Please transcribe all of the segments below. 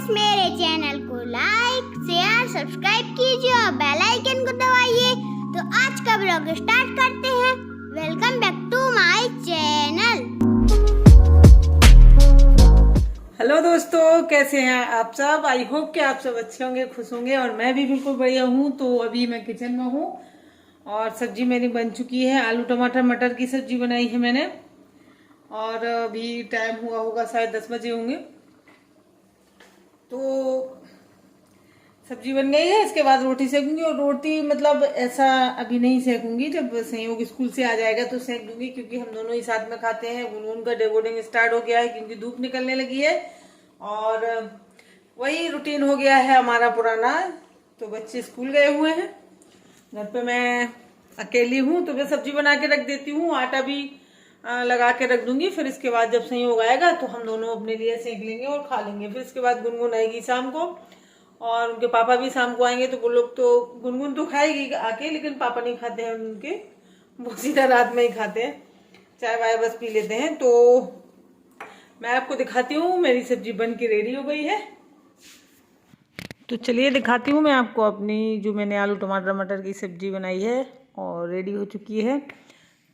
Guys, मेरे channel को like share subscribe कीजिए और बेल आइकन को दबाइए। तो आज का ब्लॉग स्टार्ट करते हैं। Welcome back to my channel. Hello दोस्तों, कैसे हैं आप सब। आई होप कि आप सब अच्छे होंगे, खुश होंगे और मैं भी बिल्कुल बढ़िया हूँ। तो अभी मैं किचन में हूँ और सब्जी मेरी बन चुकी है। आलू टमाटर मटर की सब्जी बनाई है मैंने और अभी टाइम हुआ होगा शायद 10 बजे होंगे। तो सब्जी बन गई है, इसके बाद रोटी सेकूंगी। और रोटी मतलब ऐसा अभी नहीं सेकूंगी, जब संयोग स्कूल से आ जाएगा तो सेक दूंगी, क्योंकि हम दोनों ही साथ में खाते हैं। गुनगुन का डे बोर्डिंग स्टार्ट हो गया है क्योंकि धूप निकलने लगी है और वही रूटीन हो गया है हमारा पुराना। तो बच्चे स्कूल गए हुए हैं, घर पे मैं अकेली हूँ, तो मैं सब्जी बना के रख देती हूँ। आटा भी लगा के रख दूंगी। फिर इसके बाद जब संयोग आएगा तो हम दोनों अपने लिए सेक लेंगे और खा लेंगे। फिर इसके बाद गुनगुन आएगी शाम को और उनके पापा भी शाम को आएंगे। तो वो लोग तो गुनगुन तो खाएगी आके, लेकिन पापा नहीं खाते हैं उनके, वो सीधा रात में ही खाते हैं, चाय वाय बस पी लेते हैं। तो मैं आपको दिखाती हूँ, मेरी सब्जी बन के रेडी हो गई है। तो चलिए दिखाती हूँ मैं आपको अपनी, जो मैंने आलू टमाटर मटर की सब्जी बनाई है और रेडी हो चुकी है।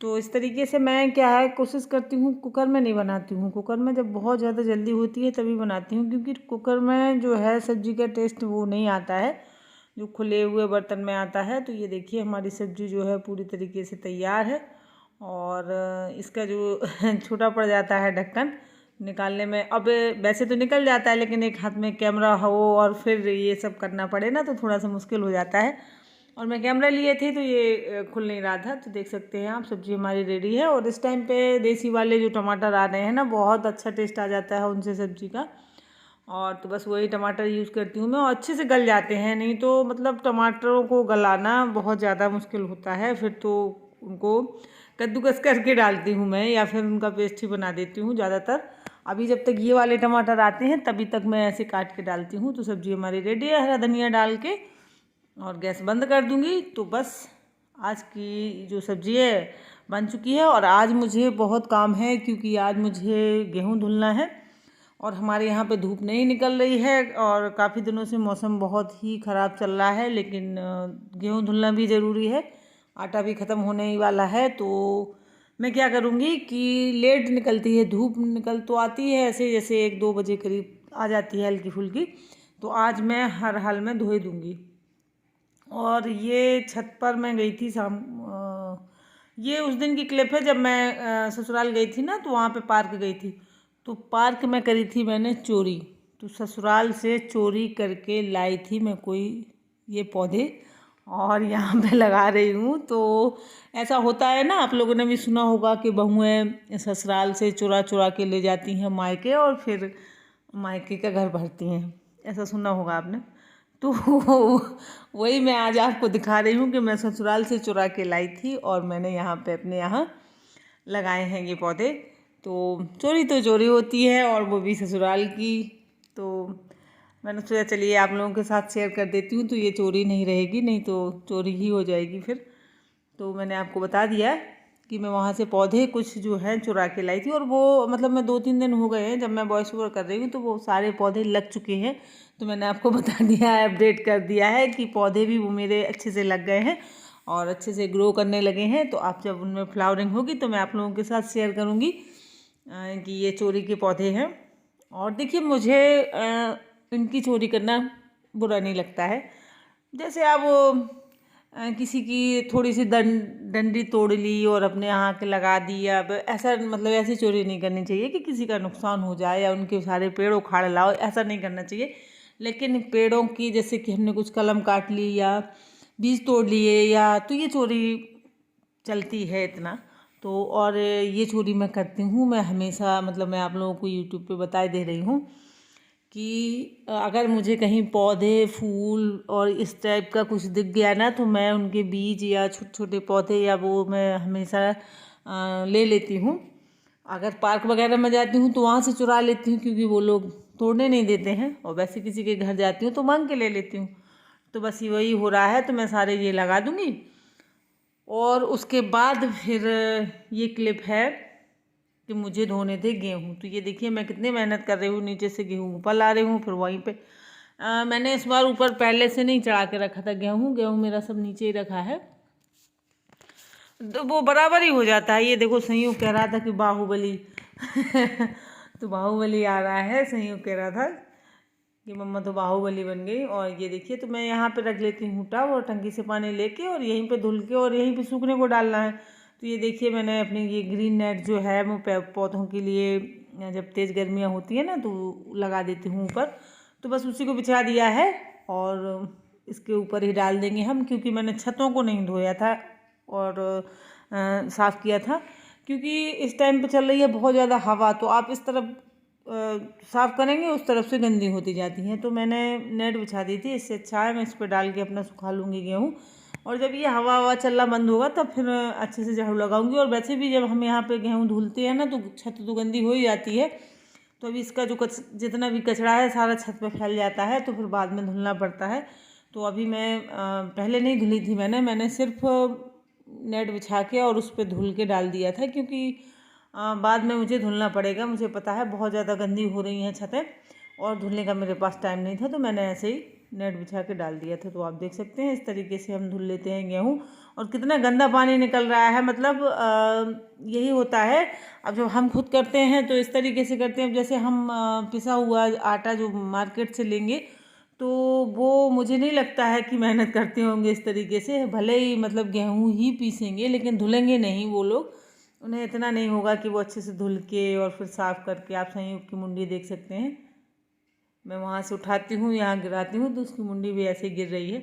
तो इस तरीके से मैं क्या है कोशिश करती हूँ, कुकर में नहीं बनाती हूँ। कुकर में जब बहुत ज़्यादा जल्दी होती है तभी बनाती हूँ, क्योंकि कुकर में जो है सब्जी का टेस्ट वो नहीं आता है जो खुले हुए बर्तन में आता है। तो ये देखिए हमारी सब्जी जो है पूरी तरीके से तैयार है। और इसका जो छोटा पड़ जाता है ढक्कन निकालने में, अब वैसे तो निकल जाता है, लेकिन एक हाथ में कैमरा हो और फिर ये सब करना पड़े ना, तो थोड़ा सा मुश्किल हो जाता है। और मैं कैमरा लिए थे तो ये खुल नहीं रहा था। तो देख सकते हैं आप, सब्जी हमारी रेडी है। और इस टाइम पे देसी वाले जो टमाटर आ रहे हैं ना, बहुत अच्छा टेस्ट आ जाता है उनसे सब्जी का। और तो बस वही टमाटर यूज़ करती हूँ मैं, और अच्छे से गल जाते हैं। नहीं तो मतलब टमाटरों को गलाना बहुत ज़्यादा मुश्किल होता है, फिर तो उनको कद्दूकस करके डालती हूँ मैं, या फिर उनका पेस्ट ही बना देती हूँ ज़्यादातर। अभी जब तक ये वाले टमाटर आते हैं तभी तक मैं ऐसे काट के डालती हूँ। तो सब्जी हमारी रेडी है, हरा धनिया डाल के, और गैस बंद कर दूँगी। तो बस आज की जो सब्ज़ी है बन चुकी है। और आज मुझे बहुत काम है, क्योंकि आज मुझे गेहूँ धुलना है और हमारे यहाँ पे धूप नहीं निकल रही है और काफ़ी दिनों से मौसम बहुत ही ख़राब चल रहा है। लेकिन गेहूँ धुलना भी ज़रूरी है, आटा भी ख़त्म होने ही वाला है। तो मैं क्या करूँगी कि लेट निकलती है धूप, निकल तो आती है ऐसे जैसे 1-2 बजे करीब आ जाती है हल्की फुल्की। तो आज मैं हर हाल में धोए दूँगी। और ये छत पर मैं गई थी ये उस दिन की क्लिप है, जब मैं ससुराल गई थी ना, तो वहाँ पे पार्क गई थी। तो पार्क में करी थी मैंने चोरी। तो ससुराल से चोरी करके लाई थी मैं कोई ये पौधे, और यहाँ पे लगा रही हूँ। तो ऐसा होता है ना, आप लोगों ने भी सुना होगा कि बहुएं ससुराल से चुरा चुरा के ले जाती हैं मायके, और फिर मायके का घर भरती हैं, ऐसा सुना होगा आपने। तो वही मैं आज आपको दिखा रही हूँ कि मैं ससुराल से चुरा के लाई थी और मैंने यहाँ पे अपने यहाँ लगाए हैं ये पौधे। तो चोरी होती है, और वो भी ससुराल की। तो मैंने सोचा चलिए आप लोगों के साथ शेयर कर देती हूँ, तो ये चोरी नहीं रहेगी, नहीं तो चोरी ही हो जाएगी फिर। तो मैंने आपको बता दिया कि मैं वहाँ से पौधे कुछ जो हैं चुरा के लाई थी। और वो मतलब मैं 2-3 दिन हो गए हैं जब मैं वॉइस ओवर कर रही हूँ, तो वो सारे पौधे लग चुके हैं। तो मैंने आपको बता दिया है, अपडेट कर दिया है कि पौधे भी वो मेरे अच्छे से लग गए हैं और अच्छे से ग्रो करने लगे हैं। तो आप जब उनमें फ्लावरिंग होगी तो मैं आप लोगों के साथ शेयर करूँगी कि ये चोरी के पौधे हैं। और देखिए मुझे इनकी चोरी करना बुरा नहीं लगता है। जैसे आप किसी की थोड़ी सी डंडी तोड़ ली और अपने यहाँ के लगा दी, अब ऐसा मतलब ऐसी चोरी नहीं करनी चाहिए कि किसी का नुकसान हो जाए या उनके सारे पेड़ उखाड़ लाओ, ऐसा नहीं करना चाहिए। लेकिन पेड़ों की जैसे कि हमने कुछ कलम काट ली या बीज तोड़ लिए, या तो ये चोरी चलती है इतना। तो और ये चोरी मैं करती हूँ, मैं हमेशा मतलब मैं आप लोगों को यूट्यूब पे बता दे रही हूँ कि अगर मुझे कहीं पौधे फूल और इस टाइप का कुछ दिख गया ना, तो मैं उनके बीज या छोटे छोटे पौधे या वो मैं हमेशा ले लेती हूँ। अगर पार्क वगैरह में जाती हूँ तो वहाँ से चुरा लेती हूँ, क्योंकि वो लोग तोड़ने नहीं देते हैं। और वैसे किसी के घर जाती हूँ तो मांग के ले लेती हूँ। तो बस वही हो रहा है। तो मैं सारे ये लगा दूँगी। और उसके बाद फिर ये क्लिप है कि मुझे धोने थे गेहूँ। तो ये देखिए मैं कितनी मेहनत कर रही हूँ, नीचे से गेहूँ ऊपर ला रही हूँ, फिर वहीं पे मैंने इस बार ऊपर पहले से नहीं चढ़ा के रखा था गेहूँ मेरा सब नीचे ही रखा है, तो वो बराबर ही हो जाता है। ये देखो संयोग कह रहा था कि बाहुबली तो बाहुबली आ रहा है, संयोग कह रहा था कि मम्मा तो बाहुबली बन गई। और ये देखिए तो मैं यहाँ पे रख लेती हूँ टब और टंकी से पानी लेके और यहीं पे धुल के और यहीं पे सूखने को डालना है। तो ये देखिए मैंने अपनी ये ग्रीन नेट जो है वो पौधों के लिए जब तेज़ गर्मियाँ होती है ना तो लगा देती हूँ ऊपर, तो बस उसी को बिछा दिया है और इसके ऊपर ही डाल देंगे हम, क्योंकि मैंने छतों को नहीं धोया था और साफ़ किया था, क्योंकि इस टाइम पे चल रही है बहुत ज़्यादा हवा, तो आप इस तरफ साफ़ करेंगे उस तरफ से गंदी होती जाती हैं। तो मैंने नेट बिछा दी थी, इससे अच्छा है मैं इस पर डाल के अपना सुखा लूँगी गेहूँ, और जब ये हवा चलना बंद होगा तब फिर अच्छे से झाड़ू लगाऊंगी। और वैसे भी जब हम यहाँ पे गेहूँ धुलते हैं ना तो छत तो गंदी हो ही जाती है, तो अभी इसका जो जितना भी कचरा है सारा छत पे फैल जाता है, तो फिर बाद में धुलना पड़ता है। तो अभी मैं पहले नहीं धुली थी, मैंने सिर्फ नेट बिछा के और उस पर धुल के डाल दिया था, क्योंकि बाद में मुझे धुलना पड़ेगा, मुझे पता है बहुत ज़्यादा गंदी हो रही हैं छतें और धुलने का मेरे पास टाइम नहीं था, तो मैंने ऐसे ही नेट बिछा के डाल दिया था। तो आप देख सकते हैं इस तरीके से हम धुल लेते हैं गेहूँ, और कितना गंदा पानी निकल रहा है। मतलब यही होता है, अब जब हम खुद करते हैं तो इस तरीके से करते हैं, जैसे हम पिसा हुआ आटा जो मार्केट से लेंगे तो वो मुझे नहीं लगता है कि मेहनत करते होंगे इस तरीके से, भले ही मतलब गेहूँ ही पीसेंगे लेकिन धुलेंगे नहीं वो लोग, उन्हें इतना नहीं होगा कि वो अच्छे से धुल के और फिर साफ़ करके। आप संयोग की मुंडी देख सकते हैं, मैं वहाँ से उठाती हूँ यहाँ गिराती हूँ तो उसकी मुंडी भी ऐसे गिर रही है।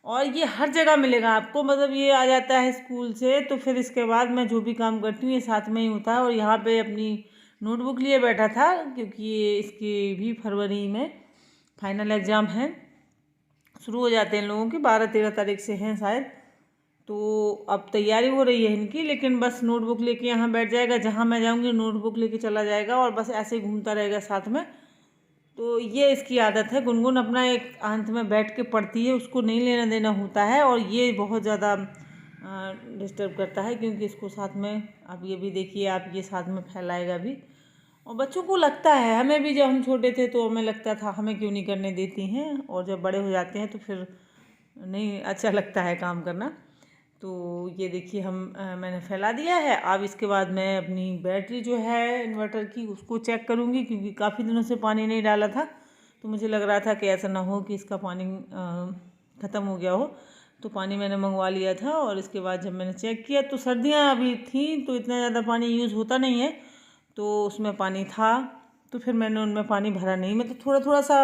और ये हर जगह मिलेगा आपको, मतलब ये आ जाता है स्कूल से तो फिर इसके बाद मैं जो भी काम करती हूँ ये साथ में ही होता है। और यहाँ पे अपनी नोटबुक लिए बैठा था, क्योंकि ये इसकी भी फरवरी में फाइनल एग्ज़ाम हैं, शुरू हो जाते हैं लोगों के, 12-13 तारीख से हैं शायद, तो अब तैयारी हो रही है इनकी। लेकिन बस नोटबुक लेके यहाँ बैठ जाएगा, जहाँ मैं जाऊँगी नोटबुक लेके चला जाएगा और बस ऐसे ही घूमता रहेगा साथ में। तो ये इसकी आदत है, गुनगुन अपना एक अंत में बैठ के पढ़ती है, उसको नहीं लेना देना होता है, और ये बहुत ज़्यादा डिस्टर्ब करता है, क्योंकि इसको साथ में, आप ये भी देखिए आप, ये साथ में फैलाएगा भी। और बच्चों को लगता है, हमें भी जब हम छोटे थे तो हमें लगता था हमें क्यों नहीं करने देती हैं, और जब बड़े हो जाते हैं तो फिर नहीं अच्छा लगता है काम करना। तो ये देखिए मैंने फैला दिया है। अब इसके बाद मैं अपनी बैटरी जो है इन्वर्टर की उसको चेक करूँगी, क्योंकि काफ़ी दिनों से पानी नहीं डाला था, तो मुझे लग रहा था कि ऐसा ना हो कि इसका पानी ख़त्म हो गया हो, तो पानी मैंने मंगवा लिया था। और इसके बाद जब मैंने चेक किया तो सर्दियाँ अभी थी तो इतना ज़्यादा पानी यूज़ होता नहीं है, तो उसमें पानी था, तो फिर मैंने उनमें पानी भरा नहीं, मतलब थोड़ा सा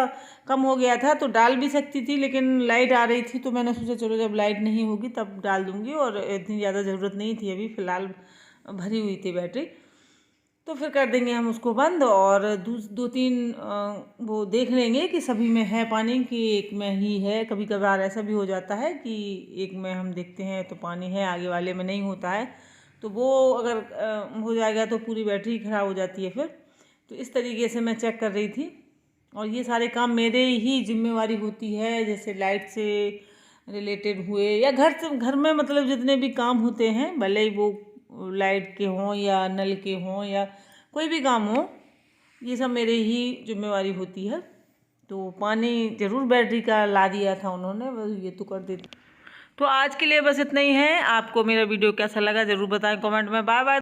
कम हो गया था तो डाल भी सकती थी, लेकिन लाइट आ रही थी तो मैंने सोचा चलो जब लाइट नहीं होगी तब डाल दूँगी, और इतनी ज़्यादा ज़रूरत नहीं थी, अभी फ़िलहाल भरी हुई थी बैटरी, तो फिर कर देंगे हम उसको बंद। और 2-3 वो देख लेंगे कि सभी में है पानी कि एक में ही है। कभी कभार ऐसा भी हो जाता है कि एक में हम देखते हैं तो पानी है, आगे वाले में नहीं होता है, तो वो अगर हो जाएगा तो पूरी बैटरी ख़राब हो जाती है फिर। तो इस तरीके से मैं चेक कर रही थी, और ये सारे काम मेरे ही जिम्मेवारी होती है, जैसे लाइट से रिलेटेड हुए या घर में मतलब जितने भी काम होते हैं, भले ही वो लाइट के हों या नल के हों या कोई भी काम हो, ये सब मेरे ही जिम्मेवारी होती है। तो पानी ज़रूर बैटरी का ला दिया था उन्होंने, बस ये तो कर देते। तो आज के लिए बस इतना ही है। आपको मेरा वीडियो कैसा लगा ज़रूर बताएं कमेंट में। Bye bye.